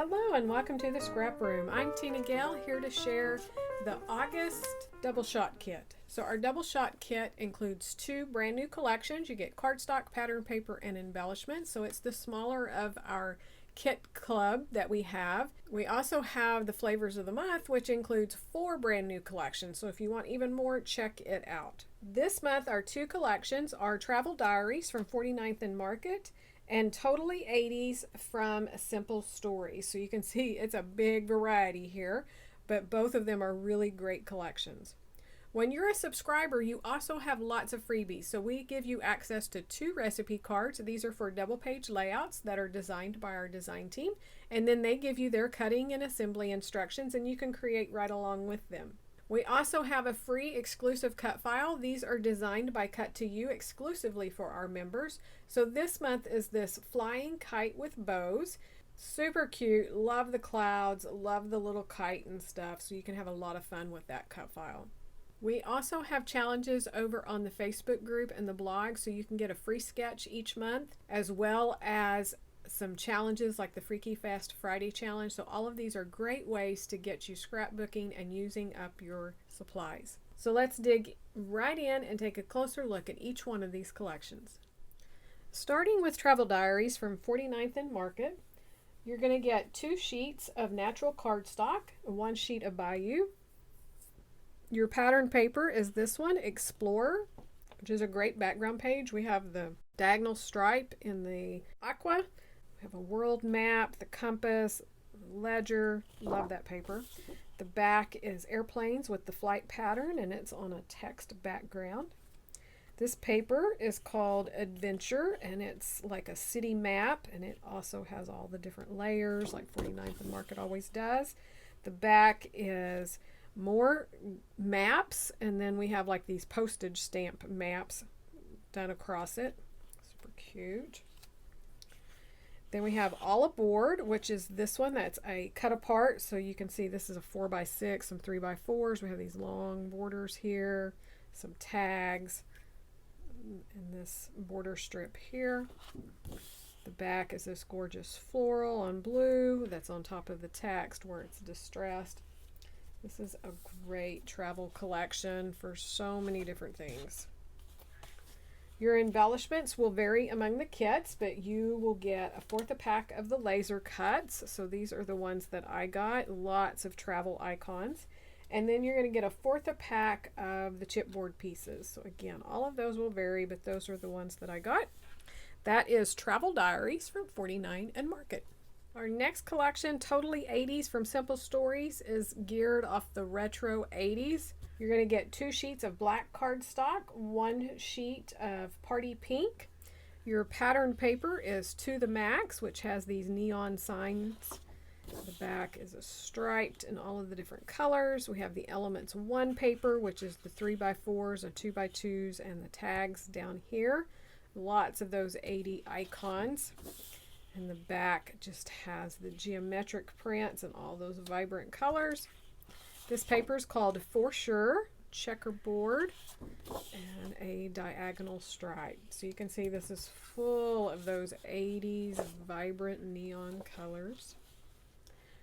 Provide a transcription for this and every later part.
Hello and welcome to the Scrap Room. I'm Tina Gale, here to share the August Double Shot Kit. So our Double Shot Kit includes two brand new collections. You get cardstock, pattern paper, and embellishments. So it's the smaller of our kit club that we have. We also have the Flavors of the Month, which includes 4 brand new collections. So if you want even more, check it out. This month our two collections are Travel Diaries from 49th and Market and Totally 80s from Simple Stories. So you can see it's a big variety here, but both of them are really great collections. When you're a subscriber, you also have lots of freebies. So we give you access to 2 recipe cards. These are for double page layouts that are designed by our design team. And then they give you their cutting and assembly instructions, and you can create right along with them. We also have a free exclusive cut file. These are designed by Cut to You exclusively for our members. So this month is this flying kite with bows. Super cute. Love the clouds. Love the little kite and stuff. So you can have a lot of fun with that cut file. We also have challenges over on the Facebook group and the blog, so you can get a free sketch each month, as well as some challenges like the Freaky Fast Friday challenge. So all of these are great ways to get you scrapbooking and using up your supplies. So let's dig right in and take a closer look at each one of these collections. Starting with Travel Diaries from 49th and Market, you're going to get 2 sheets of natural cardstock, 1 sheet of Bayou. Your pattern paper is this one, Explorer, which is a great background page. We have the diagonal stripe in the aqua. We have a world map, the compass, ledger. Love that paper. The back is airplanes with the flight pattern, and it's on a text background. This paper is called Adventure, and it's like a city map, and it also has all the different layers like 49th and Market always does. The back is more maps, and then we have like these postage stamp maps done across it. Super cute. Then we have All Aboard, which is this one that's a cut apart, so you can see this is a 4x6, some 3x4s. We have these long borders here, some tags, and this border strip here. The back is this gorgeous floral on blue that's on top of the text where it's distressed. This is a great travel collection for so many different things. Your embellishments will vary among the kits, but you will get 1/4 a pack of the laser cuts. So these are the ones that I got. Lots of travel icons. And then you're going to get 1/4 a pack of the chipboard pieces. So again, all of those will vary, but those are the ones that I got. That is Travel Diaries from 49 and Market. Our next collection, Totally 80s from Simple Stories, is geared off the retro 80s. You're going to get 2 sheets of black cardstock, 1 sheet of party pink. Your pattern paper is To the Max, which has these neon signs. The back is a striped in all of the different colors. We have the Elements 1 paper, which is the 3x4s and 2x2s, and the tags down here. Lots of those 80 icons. And the back just has the geometric prints and all those vibrant colors. This paper is called For Sure, checkerboard, and a diagonal stripe. So you can see this is full of those 80s vibrant neon colors.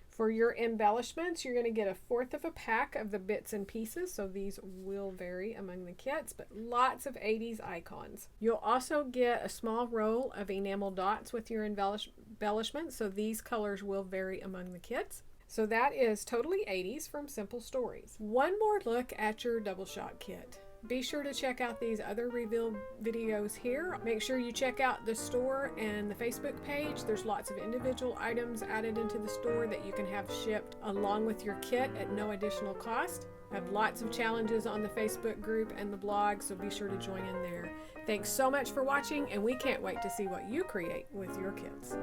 For your embellishments, you're going to get 1/4 of a pack of the bits and pieces, so these will vary among the kits, but lots of 80s icons. You'll also get a small roll of enamel dots with your embellishments, so these colors will vary among the kits. So that is Totally 80s from Simple Stories. One more look at your double shot kit. Be sure to check out these other reveal videos here. Make sure you check out the store and the Facebook page. There's lots of individual items added into the store that you can have shipped along with your kit at no additional cost. I have lots of challenges on the Facebook group and the blog, so be sure to join in there. Thanks so much for watching, and we can't wait to see what you create with your kits.